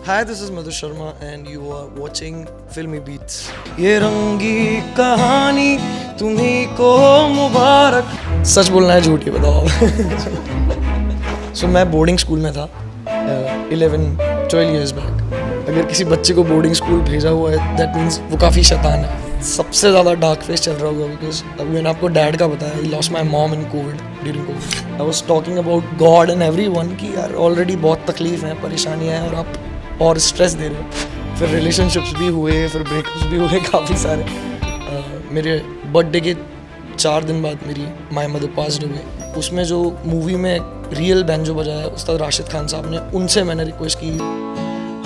Hi, this is Madhu Sharma and you are watching Filmy Beats. ये रंगी कहानी तुम्ही को मुबारक. सच बोलना है झूठ ही बताओ. So मैं बोर्डिंग स्कूल में था 11-12 years back. अगर किसी बच्चे को बोर्डिंग स्कूल भेजा हुआ है that means वो काफ़ी शैतान है. सबसे ज़्यादा डार्क फेस चल रहा होगा बिकॉज अभी मैंने आपको डैड का बताया he lost my mom in COVID during Covid. I was talking about God and everyone कि यार ऑलरेडी बहुत तकलीफ हैं, परेशानियाँ हैं और आप और स्ट्रेस दे रहे हो. फिर रिलेशनशिप्स भी हुए, फिर ब्रेकअप्स भी हुए काफ़ी सारे. मेरे बर्थडे के 4 दिन बाद मेरी माय मदर पास्ड हुए. उसमें जो मूवी में रियल बैंजो बजाया उस्ताद राशिद खान साहब ने, उनसे मैंने रिक्वेस्ट की,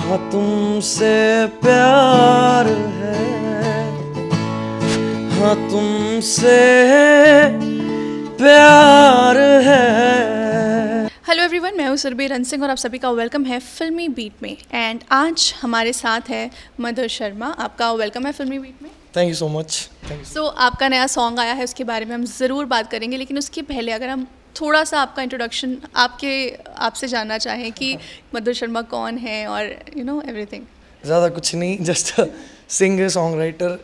हाँ तुमसे प्यार है, हाँ तुमसे प्यार है. हेलो एवरीवन, मैं हूँ सुरभि रन सिंह और आप सभी का वेलकम है फिल्मी बीट में. एंड आज हमारे साथ है मधु शर्मा. आपका वेलकम है फिल्मी बीट में. Thank you so much. So आपका नया सॉन्ग आया है, उसके बारे में हम ज़रूर बात करेंगे, लेकिन उसके पहले अगर हम थोड़ा सा आपका इंट्रोडक्शन आपसे जानना चाहें कि मधु शर्मा कौन है और यू नो एवरीथिंग. ज़्यादा कुछ नहीं, just singer song writer.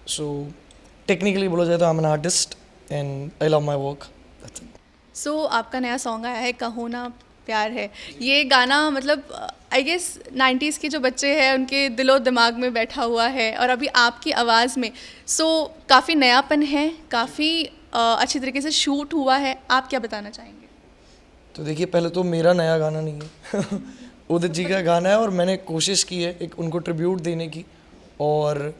So technically बोला जाए तो I am an artist and I love my work. So आपका नया सॉन्ग आया है कहो ना प्यार है. ये गाना मतलब आई गेस 90s के जो बच्चे हैं उनके दिलो दिमाग में बैठा हुआ है और अभी आपकी आवाज़ में काफ़ी नयापन है, काफ़ी अच्छी तरीके से शूट हुआ है. आप क्या बताना चाहेंगे? तो देखिए, पहले तो मेरा नया गाना नहीं है उदित जी का गाना है और मैंने कोशिश की है एक उनको ट्रिब्यूट देने की और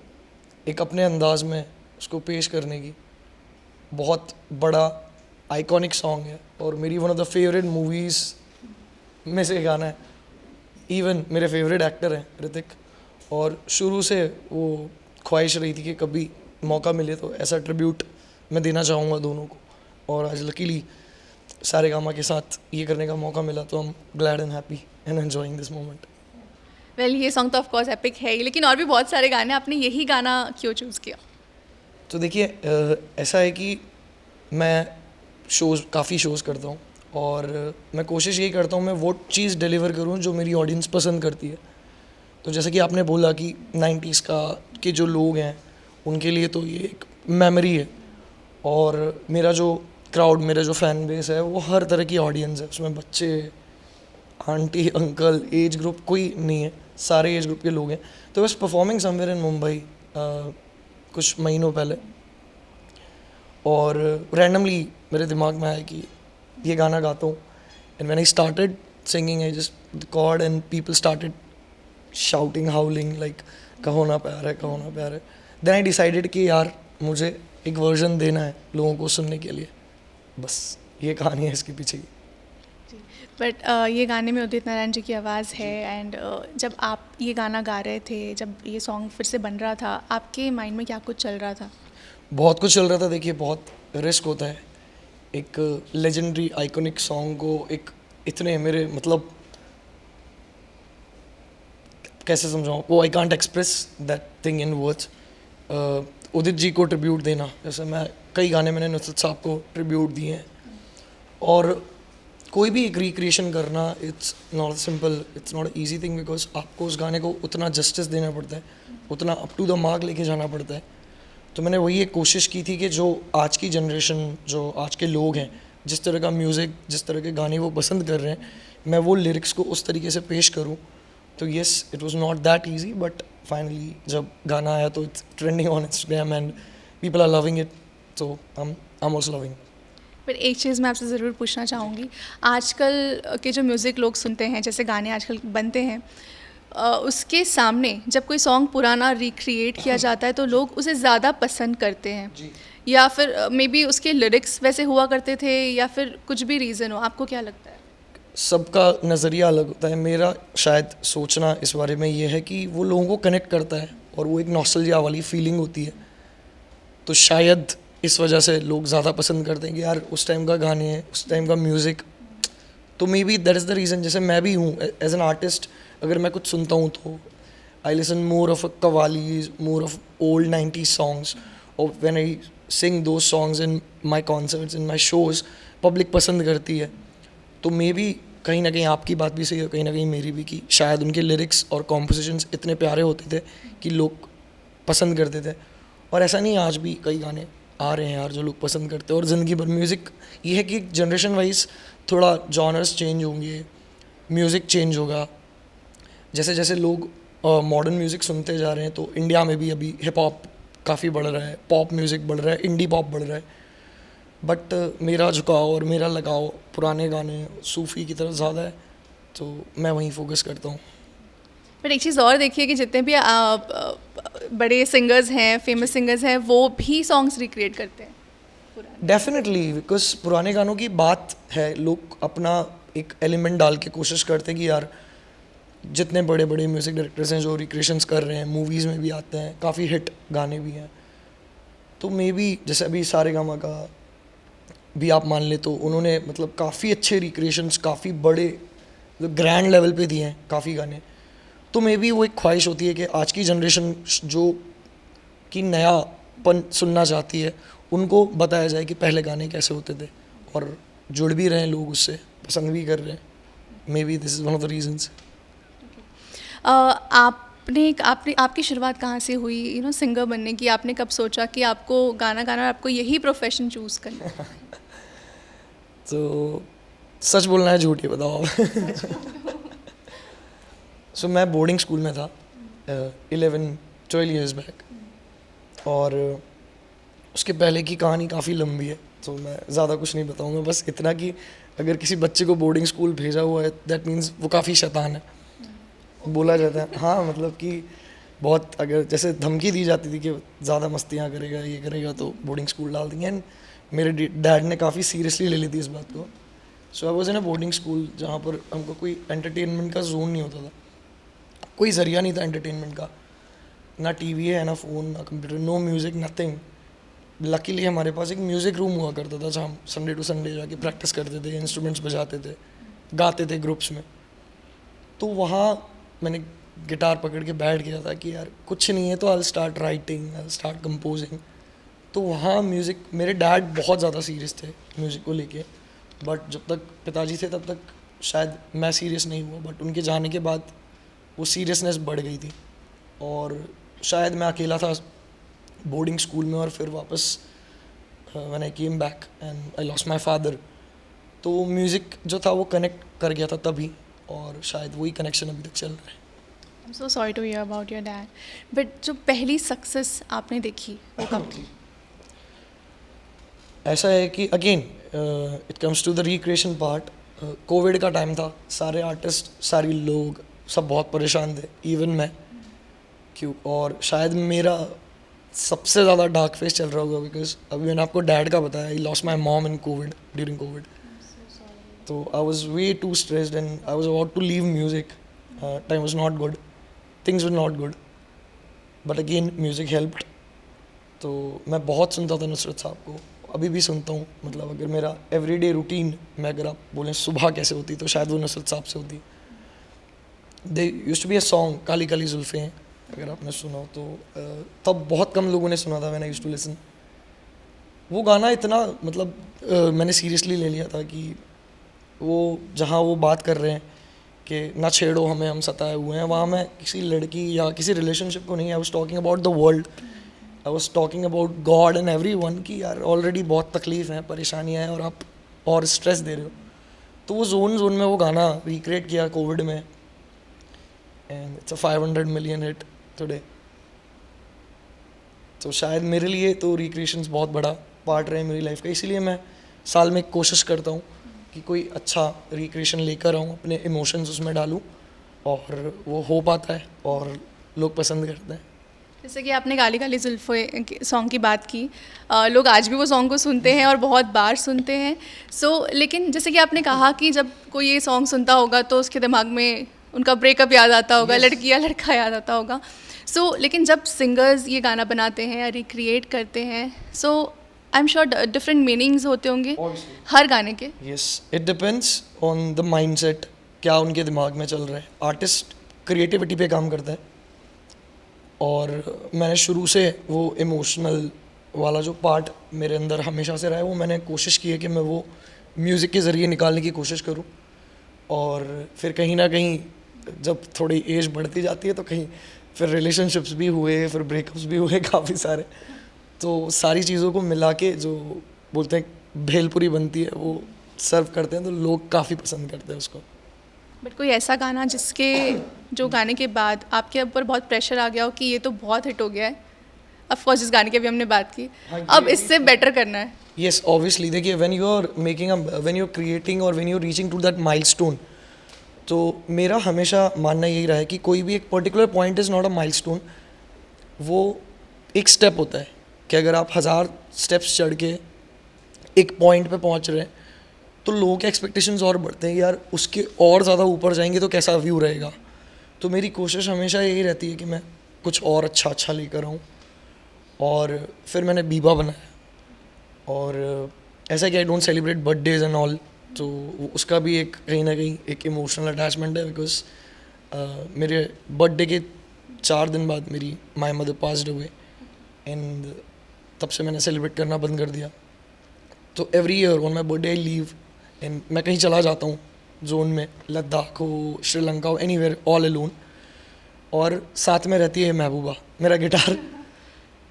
एक अपने अंदाज में उसको पेश करने की. बहुत बड़ा आइकॉनिक सॉन्ग है और मेरी one of the favourite movies में से गाना है. इवन मेरे फेवरेट एक्टर हैं ऋतिक, और शुरू से वो ख्वाहिश रही थी कि कभी मौका मिले तो ऐसा ट्रिब्यूट मैं देना चाहूँगा दोनों को. और आज लकीली सारे गामा के साथ ये करने का मौका मिला, तो I am glad and happy and enjoying this moment. Well, ये सॉन्ग तो ऑफ कोर्स एपिक है ही, लेकिन और भी बहुत सारे गाने. आपने यही गाना क्यों चूज़ किया? तो देखिए, ऐसा है कि मैं काफ़ी शोज़ करता हूँ और मैं कोशिश यही करता हूँ मैं वो चीज़ डिलीवर करूँ जो मेरी ऑडियंस पसंद करती है. तो जैसे कि आपने बोला कि 90s के जो लोग हैं उनके लिए तो ये एक मेमोरी है और मेरा जो क्राउड, मेरा जो फ़ैन बेस है वो हर तरह की ऑडियंस है. उसमें बच्चे, आंटी, अंकल, एज ग्रुप कोई नहीं है, सारे एज ग्रुप के लोग हैं. तो बस परफॉर्मिंग समवेयर इन मुंबई कुछ महीनों पहले और रैंडमली मेरे दिमाग में आया कि ये गाना गाता हूँ. And when I started singing I just chord and people started shouting, howling like Kaho Naa प्यार है, कहो ना प्यार है. देन आई डिसाइडेड कि यार मुझे एक वर्जन देना है लोगों को सुनने के लिए. बस ये कहानी है इसके पीछे की. बट ये गाने में उदित नारायण जी की आवाज़ है. एंड जब आप ये गाना गा रहे थे, जब ये सॉन्ग फिर से बन रहा था, आपके माइंड में क्या कुछ चल रहा था? बहुत कुछ चल रहा था. देखिए, बहुत रिस्क होता है एक लेजेंडरी आइकॉनिक सॉन्ग को एक इतने मेरे मतलब कैसे समझाऊँ वो, I can't express that thing in words. Udit ji को ट्रिब्यूट देना, जैसे मैं कई गाने मैंने नुसरत साहब को ट्रिब्यूट दिए हैं और कोई भी एक रिक्रिएशन करना it's not simple, it's not easy thing because आपको उस गाने को उतना जस्टिस देना पड़ता है, उतना अप टू द मार्क लेके जाना पड़ता है. तो मैंने वही एक कोशिश की थी कि जो आज की जनरेशन, जो आज के लोग हैं, जिस तरह का म्यूज़िक, जिस तरह के गाने वो पसंद कर रहे हैं, मैं वो लिरिक्स को उस तरीके से पेश करूं. तो yes, it was not that easy but finally जब गाना आया तो it's trending on Instagram and people are loving it. So I am also loving. पर एक चीज़ मैं आपसे ज़रूर पूछना चाहूँगी, आजकल के जो म्यूज़िक लोग सुनते हैं, जैसे गाने आजकल बनते हैं, उसके सामने जब कोई सॉन्ग पुराना रिक्रिएट किया जाता है तो लोग उसे ज़्यादा पसंद करते हैं जी. या फिर मे बी उसके लिरिक्स वैसे हुआ करते थे या फिर कुछ भी रीज़न हो. आपको क्या लगता है? सबका नज़रिया अलग होता है. मेरा शायद सोचना इस बारे में ये है कि वो लोगों को कनेक्ट करता है और वो एक नॉस्टैल्जिया वाली फीलिंग होती है. तो शायद इस वजह से लोग ज़्यादा पसंद करते हैं कि यार उस टाइम का गाने हैं, उस टाइम का म्यूज़िक. तो may be that is the reason. जैसे मैं भी हूँ एज एन आर्टिस्ट, अगर मैं कुछ सुनता हूँ तो I listen more of qawwalis, more of old 90s songs. और व्हेन आई सिंग दो songs in my concerts, in my shows, public पसंद करती है. तो मे बी कहीं ना कहीं आपकी बात भी सही है, कहीं ना कहीं मेरी भी, कि शायद उनके लिरिक्स और कॉम्पोजिशंस इतने प्यारे होते थे कि लोग पसंद करते थे। और ऐसा नहीं, आज भी कई गाने आ रहे हैं यार जो लोग पसंद करते हैं। और ज़िंदगी भर म्यूज़िक ये है कि जनरेशन वाइज थोड़ा जॉनर्स चेंज होंगे, म्यूज़िक चेंज होगा। जैसे जैसे लोग मॉडर्न म्यूज़िक सुनते जा रहे हैं, तो इंडिया में भी अभी हिप हॉप काफ़ी बढ़ रहा है, पॉप म्यूज़िक बढ़ रहा है, इंडी पॉप बढ़ रहा है। बट मेरा झुकाव और मेरा लगाव पुराने गाने सूफ़ी की तरफ ज़्यादा है, तो मैं वहीं फोकस करता हूँ। बट एक चीज़ और देखिए कि जितने भी बड़े सिंगर्स हैं, फेमस सिंगर्स हैं, वो भी सॉन्ग्स रिक्रिएट करते हैं पुराने। डेफिनेटली, बिकॉज पुराने गानों की बात है, लोग अपना एक एलिमेंट डाल के कोशिश करते हैं कि यार जितने बड़े बड़े म्यूज़िक डायरेक्टर्स हैं जो रिक्रिएशंस कर रहे हैं, मूवीज़ में भी आते हैं, काफ़ी हिट गाने भी हैं, तो मे बी जैसे अभी सारेगामा का भी आप मान ले, तो उन्होंने मतलब काफ़ी अच्छे रिक्रिएशंस, काफ़ी बड़े ग्रैंड लेवल पे दिए हैं काफ़ी गाने। तो मे बी वो एक ख्वाहिश होती है कि आज की जनरेशन जो कि नयापन सुनना चाहती है, उनको बताया जाए कि पहले गाने कैसे होते थे, और जुड़ भी रहे हैं लोग उससे, पसंद भी कर रहे हैं। May be this is one of the reasons. आपने आपकी शुरुआत कहाँ से हुई सिंगर बनने की? आपने कब सोचा कि आपको गाना गाना और आपको यही प्रोफेशन चूज़ करना है? तो सच बोलना है झूठ ही बताओ आप? सो मैं बोर्डिंग स्कूल में था 11-12 ईयर्स बैक, और उसके पहले की कहानी काफ़ी लंबी है, तो मैं ज़्यादा कुछ नहीं बताऊंगा। बस इतना कि अगर किसी बच्चे को बोर्डिंग स्कूल भेजा हुआ है, दैट मीन्स वो काफ़ी शैतान है, बोला जाता है। हाँ, मतलब कि बहुत, अगर जैसे धमकी दी जाती थी कि ज़्यादा मस्तियाँ करेगा, ये करेगा, तो बोर्डिंग स्कूल डाल देंगे। एंड मेरे डैड ने काफ़ी सीरियसली ले ली थी इस बात को। So I was in a boarding school जहाँ पर हमको कोई एंटरटेनमेंट का जोन नहीं होता था, कोई ज़रिया नहीं था एंटरटेनमेंट का, ना टीवी है, ना फ़ोन, ना computer, know music, nothing. Luckily हमारे पास एक म्यूज़िक रूम हुआ करता था जहाँ हम संडे टू संडे जाके प्रैक्टिस करते थे, इंस्ट्रूमेंट्स बजाते थे, गाते थे ग्रुप्स में। तो वहाँ मैंने गिटार पकड़ के बैठ गया था कि यार कुछ नहीं है तो I start writing, I start composing. तो वहाँ म्यूज़िक, मेरे डैड बहुत ज़्यादा सीरियस थे म्यूज़िक को लेके, बट जब तक पिताजी थे तब तक शायद मैं सीरियस नहीं हुआ, बट उनके जाने के बाद वो सीरियसनेस बढ़ गई थी। और शायद मैं अकेला था बोर्डिंग स्कूल में, और फिर वापस when I came back and I lost my father, तो म्यूज़िक जो था वो कनेक्ट कर गया था तभी, और शायद वही कनेक्शन अभी तक चल रहा है। I am so sorry to hear about your dad. But जो पहली सक्सेस आपने देखी वो कब थी? ऐसा है कि again it comes to the recreation part. Covid का टाइम था, सारे आर्टिस्ट, सारे लोग, सब बहुत परेशान थे, इवन मैं, क्यों, और शायद मेरा सबसे ज़्यादा डार्क फेस चल रहा होगा, बिकॉज अभी मैंने आपको डैड का बताया, I lost my mom in COVID, during COVID. तो I was way too stressed and I was about to leave music, time was not good, things were not good, but again music helped. तो मैं बहुत सुनता था नुसरत साहब को, अभी भी सुनता हूँ। मतलब अगर मेरा एवरीडे रूटीन में अगर आप बोलें सुबह कैसे होती, तो शायद वो नुसरत साहब से होती। They used to be a song, काली काली जुल्फ़ें, अगर आपने सुना हो तो, तब बहुत कम लोगों ने सुना था when I used to listen. वो गाना इतना मतलब मैंने सीरियसली ले लिया था कि वो जहाँ वो बात कर रहे हैं कि ना छेड़ो हमें, हम सताए हुए हैं, वहाँ मैं किसी लड़की या किसी रिलेशनशिप को नहीं, I was talking about the world, I was talking about God and everyone, कि यार ऑलरेडी बहुत तकलीफ हैं, परेशानियाँ हैं, और आप और स्ट्रेस दे रहे हो। तो वो जोन में वो गाना रिक्रिएट किया कोविड में, and it's a 500 million hit today. तो शायद मेरे लिए तो रिक्रिएशंस बहुत बड़ा पार्ट रहे मेरी लाइफ का, इसीलिए मैं साल में कोशिश करता हूँ कि कोई अच्छा रिक्रिएशन लेकर आऊँ, अपने इमोशंस उसमें डालूँ, और वो हो पाता है और लोग पसंद करते हैं। जैसे कि आपने काली काली जुल्फ़ें सॉन्ग की बात की, लोग आज भी वो सॉन्ग को सुनते हैं और बहुत बार सुनते हैं। लेकिन जैसे कि आपने कहा कि जब कोई ये सॉन्ग सुनता होगा तो उसके दिमाग में उनका ब्रेकअप याद आता होगा, Yes. लड़की या लड़का याद आता होगा। लेकिन जब सिंगर्स ये गाना बनाते हैं या रिक्रिएट करते हैं, I am sure different meanings होते होंगे हर गाने के। Yes, it depends on the mindset, क्या उनके दिमाग में चल रहा है। आर्टिस्ट क्रिएटिविटी पे काम करता है, और मैंने शुरू से वो इमोशनल वाला जो पार्ट मेरे अंदर हमेशा से रहा है, वो मैंने कोशिश की है कि मैं वो म्यूज़िक के ज़रिए निकालने की कोशिश करूँ। और फिर कहीं ना कहीं जब थोड़ी एज बढ़ती जाती है तो कहीं फिर रिलेशनशिप्स भी हुए, फिर ब्रेकअप्स भी हुए काफ़ी सारे। तो सारी चीज़ों को मिला के जो बोलते हैं भेलपुरी बनती है वो सर्व करते हैं, तो लोग काफ़ी पसंद करते हैं उसको। बट कोई ऐसा गाना जिसके जो गाने के बाद आपके ऊपर बहुत प्रेशर आ गया हो कि ये तो बहुत हिट हो गया है, ऑफ कोर्स जिस गाने की अभी हमने बात की, हाँ, अब इससे बेटर करना है? यस ऑब्वियसली, देखिए when you are making when you are creating और when you are reaching to that milestone, तो मेरा हमेशा मानना यही रहा है कि कोई भी एक particular point is not a milestone, वो एक स्टेप होता है कि अगर आप 1000 स्टेप्स चढ़ के एक पॉइंट पे पहुंच रहे हैं तो लोगों के एक्सपेक्टेशंस और बढ़ते हैं, यार उसके और ज़्यादा ऊपर जाएंगे तो कैसा व्यू रहेगा। तो मेरी कोशिश हमेशा यही रहती है कि मैं कुछ और अच्छा लेकर आऊँ, और फिर मैंने बीबा बनाया। और ऐसा कि I don't celebrate birthdays and all, तो उसका भी एक कहीं ना कहीं एक इमोशनल अटैचमेंट है, बिकॉज मेरे बर्थडे के 4 दिन बाद मेरी my mother passed away, and तब से मैंने सेलिब्रेट करना बंद कर दिया। तो every year on my birthday I leave and मैं कहीं चला जाता हूँ जोन में, लद्दाख हो, श्रीलंका हो, एनीवेयर, ऑल अलोन, और साथ में रहती है महबूबा मेरा गिटार।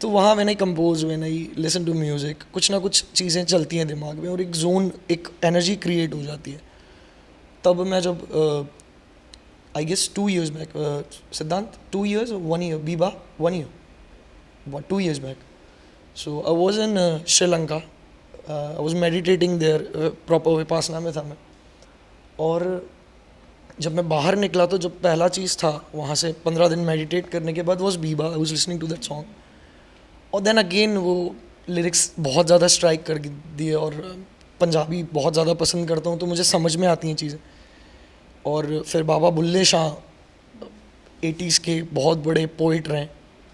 तो वहाँ मैंने कंपोज, मैंने लिसन टू म्यूज़िक, कुछ ना कुछ चीज़ें चलती हैं दिमाग में और एक जोन, एक एनर्जी क्रिएट हो जाती है। तब मैं जब आई गेस 2 years बैक, सिद्धांत 2 years 1 year, Biba 1 year, 2 years back. So I was in Sri Lanka. I was meditating there, proper Vipassana में था मैं। और जब मैं बाहर निकला तो जब पहला चीज़ था वहाँ से 15 दिन मेडिटेट करने के बाद was Beeba. I was listening to that song, और देन अगेन वो लिरिक्स बहुत ज़्यादा स्ट्राइक कर दिए, और पंजाबी बहुत ज़्यादा पसंद करता हूँ तो मुझे समझ में आती हैं चीज़ें। और फिर बाबा बुल्ले शाह 80s के बहुत बड़े पोइट रहे,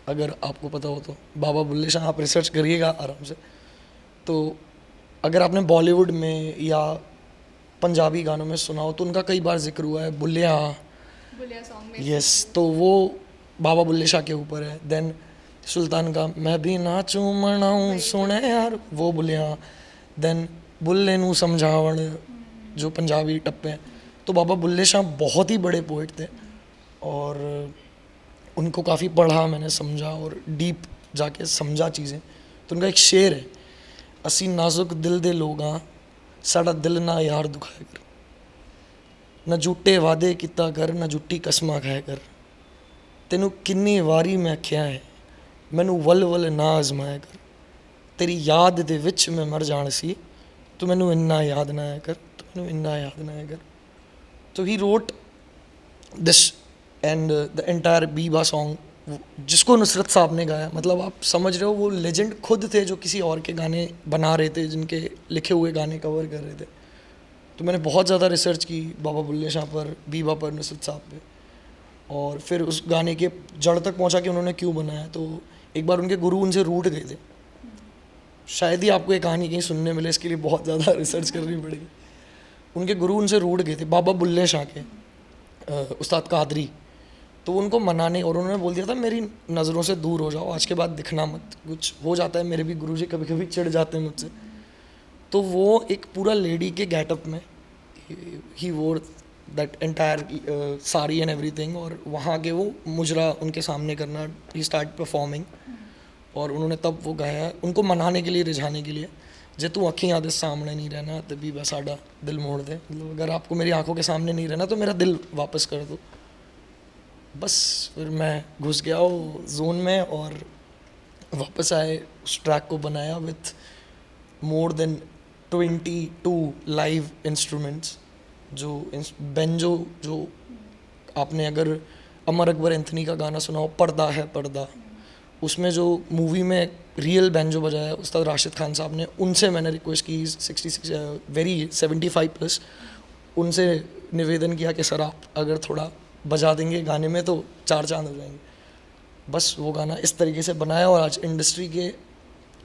अगर आपको पता हो तो बाबा बुल्ले शाह आप रिसर्च करिएगा आराम से। तो अगर आपने बॉलीवुड में या पंजाबी गानों में सुना हो तो उनका कई बार जिक्र हुआ है, बुल्लिया सॉन्ग में। यस, तो वो बाबा बुल्ले शाह के ऊपर है। देन सुल्तान का मैं भी नाचूं मनाऊं सुने यार, वो बुल्लिया। देन बुल्ले नू समझावण, जो पंजाबी टप्पे हैं। तो बाबा बुल्ले शाह बहुत ही बड़े पोइट थे, और उनको काफ़ी पढ़ा मैंने, समझा और डीप जाके समझा चीज़ें। तो उनका एक शेर है, असी नाजुक दिल दे लोग हाँ, साडा दिल ना यार दुखाया कर, न झूठे वादे किता कर, न झूठी कसमां खाया कर, तेनू किन्नी वारी मैं आख्या है, मैनू वल वल ना आजमाया कर, तेरी याद दे विच मैं मर जान सी, तू मैनू इन्ना याद ना आया कर, तू मैनू इन्ना याद ना आया कर। तो he wrote this and the entire Beeba song, जिसको नुसरत साहब ने गाया। मतलब आप समझ रहे हो, वो लेजेंड खुद थे जो किसी और के गाने बना रहे थे, जिनके लिखे हुए गाने कवर कर रहे थे। तो मैंने बहुत ज़्यादा रिसर्च की बाबा बुल्ले शाह पर, बीबा पर, नुसरत साहब पे, और फिर उस गाने के जड़ तक पहुंचा कि उन्होंने क्यों बनाया। तो एक बार उनके गुरु उनसे रूठ गए थे, शायद ही आपको ये कहानी कहीं सुनने मिले, इसके लिए बहुत ज़्यादा रिसर्च करनी पड़ेगी। उनके गुरु उनसे रूठ गए थे, बाबा बुल्ले शाह के उस्ताद कादरी। तो उनको मनाने, और उन्होंने बोल दिया था मेरी नज़रों से दूर हो जाओ, आज के बाद दिखना मत। कुछ हो जाता है, मेरे भी गुरुजी कभी कभी चिढ़ जाते हैं मुझसे। तो वो एक पूरा लेडी के गेटअप में, ही वोर that entire sari and everything, और वहाँ के वो मुजरा उनके सामने करना, ही स्टार्ट परफॉर्मिंग। और उन्होंने तब वो गाया उनको मनाने के लिए, रिझाने के लिए, जे तू अखियाँ दे सामने नहीं रहना तभी बस साडा दिल मोड़ दे। मतलब अगर आपको मेरी आंखों के सामने नहीं रहना तो मेरा दिल वापस कर दो। बस फिर मैं घुस गया वो जोन में, और वापस आए, उस ट्रैक को बनाया with more than 22 live instruments. जो बेंजो, जो आपने अगर अमर अकबर एंथनी का गाना सुना हो, पर्दा है पर्दा, उसमें जो मूवी में रियल बैंजो बजाया उस्ताद राशिद खान साहब ने, उनसे मैंने रिक्वेस्ट की, 66 वेरी 75+, उनसे निवेदन किया कि सर आप अगर थोड़ा बजा देंगे गाने में तो 4 चांद हो जाएंगे। बस वो गाना इस तरीके से बनाया, और आज इंडस्ट्री के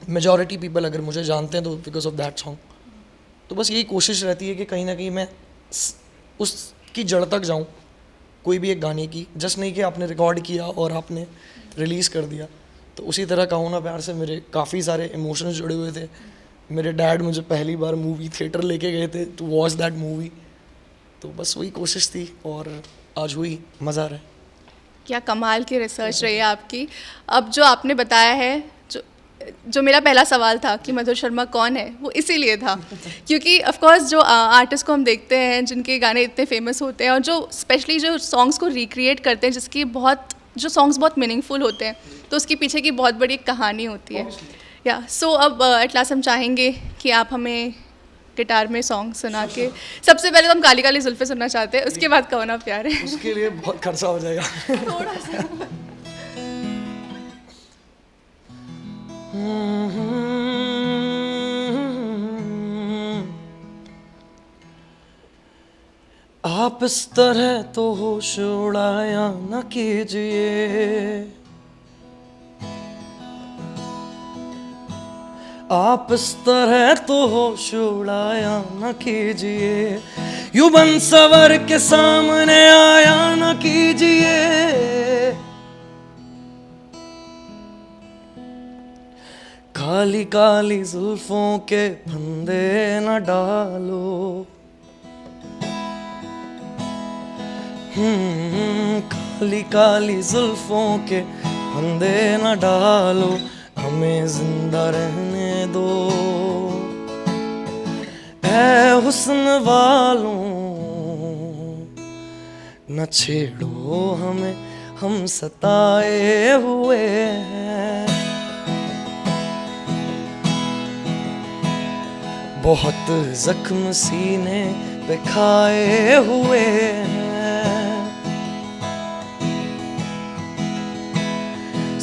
मेजॉरिटी पीपल अगर मुझे जानते हैं तो बिकॉज ऑफ दैट सॉन्ग। तो बस यही कोशिश रहती है कि कहीं ना कहीं मैं उसकी जड़ तक जाऊँ, कोई भी एक गाने की, जस्ट नहीं कि आपने रिकॉर्ड किया और आपने रिलीज़ कर दिया। तो उसी तरह कहो ना प्यार से मेरे काफ़ी सारे इमोशंस जुड़े हुए थे। मेरे डैड मुझे पहली बार मूवी थिएटर लेके गए थे टू वॉच दैट मूवी, तो बस वही कोशिश थी और आज हुई, मज़ा आ रहा है। क्या कमाल की रिसर्च रही है आपकी। अब जो आपने बताया है, जो जो मेरा पहला सवाल था कि मधुर शर्मा कौन है, वो इसीलिए था क्योंकि ऑफ कोर्स जो आर्टिस्ट को हम देखते हैं जिनके गाने इतने फेमस होते हैं और जो स्पेशली जो सॉन्ग्स को रिक्रिएट करते हैं, जिसकी बहुत जो सॉन्ग्स बहुत मीनिंगफुल होते हैं, तो उसके पीछे की बहुत बड़ी एक कहानी होती है। या सो अब एट लास्ट हम चाहेंगे कि आप हमें गिटार में सॉन्ग सुना के, सबसे पहले तो हम काली काली जुल्फे सुनना चाहते हैं, उसके बाद कहो ना प्यार है। उसके लिए बहुत खर्चा हो जाएगा। थोड़ा सा। आप इस तरह तो होश उड़ाया न कीजिए, आप इस तरह तो होश उड़ाया न कीजिए, यूं बन सवर के सामने आया न कीजिए। काली काली जुल्फों के फंदे न डालो, काली काली जुल्फों के फंदे न डालो, हमें जिंदा रहने दो। ऐ हुस्न वालों न छेड़ो हमें, हम सताए हुए हैं, बहुत जख्म सीने पे खाए हुए हैं।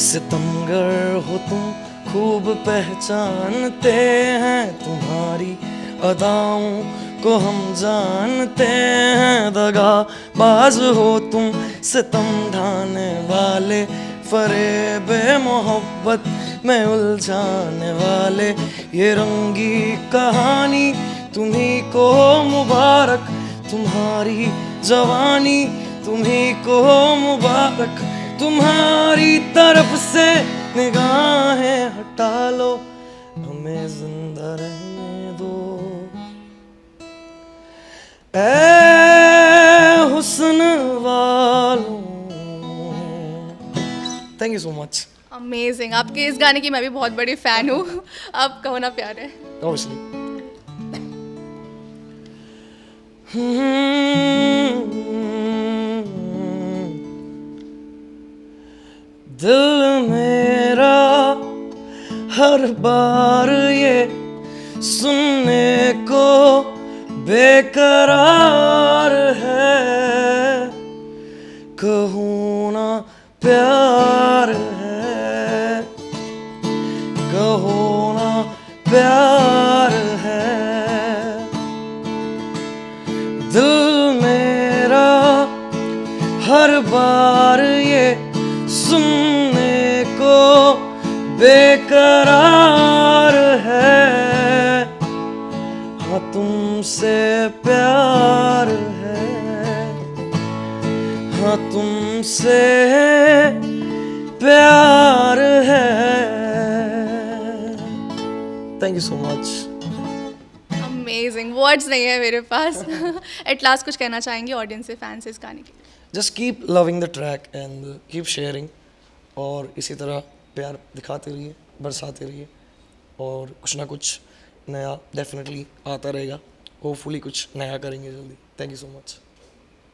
सितमगर हो तुम खूब पहचानते हैं, तुम्हारी अदाओं को हम जानते हैं। दगाबाज हो तुम, सितम ढाने वाले, फरेब मोहब्बत में उलझाने वाले। ये रंगी कहानी तुम्ही को मुबारक, तुम्हारी जवानी तुम्ही को मुबारक। तुम्हारी तरफ से निगाहें हटा लो, हमें जिंदा रहने दो। ऐ हुस्न वालों। Thank you so much. Amazing. आपके इस गाने की मैं भी बहुत बड़ी फ़ैन हूँ। आप कहो ना प्यार है। Obviously. दिल मेरा हर बार ये सुनने को बेकरार है, कहूँ ना प्यार है, कहो ना प्यार है। दिल मेरा हर बार ये सुनने को बेकरार है, हाँ तुमसे प्यार है, हाँ तुमसे प्यार है। Thank you so much. Amazing, words नहीं है मेरे पास। एट लास्ट कुछ कहना चाहेंगे ऑडियंस से, फैंस से इस गाने के? Just keep loving the track and keep sharing, और इसी तरह प्यार दिखाते रहिए, बरसाते रहिए, और कुछ ना कुछ नया डेफिनेटली आता रहेगा। होपफुली कुछ नया करेंगे जल्दी। Thank you so much.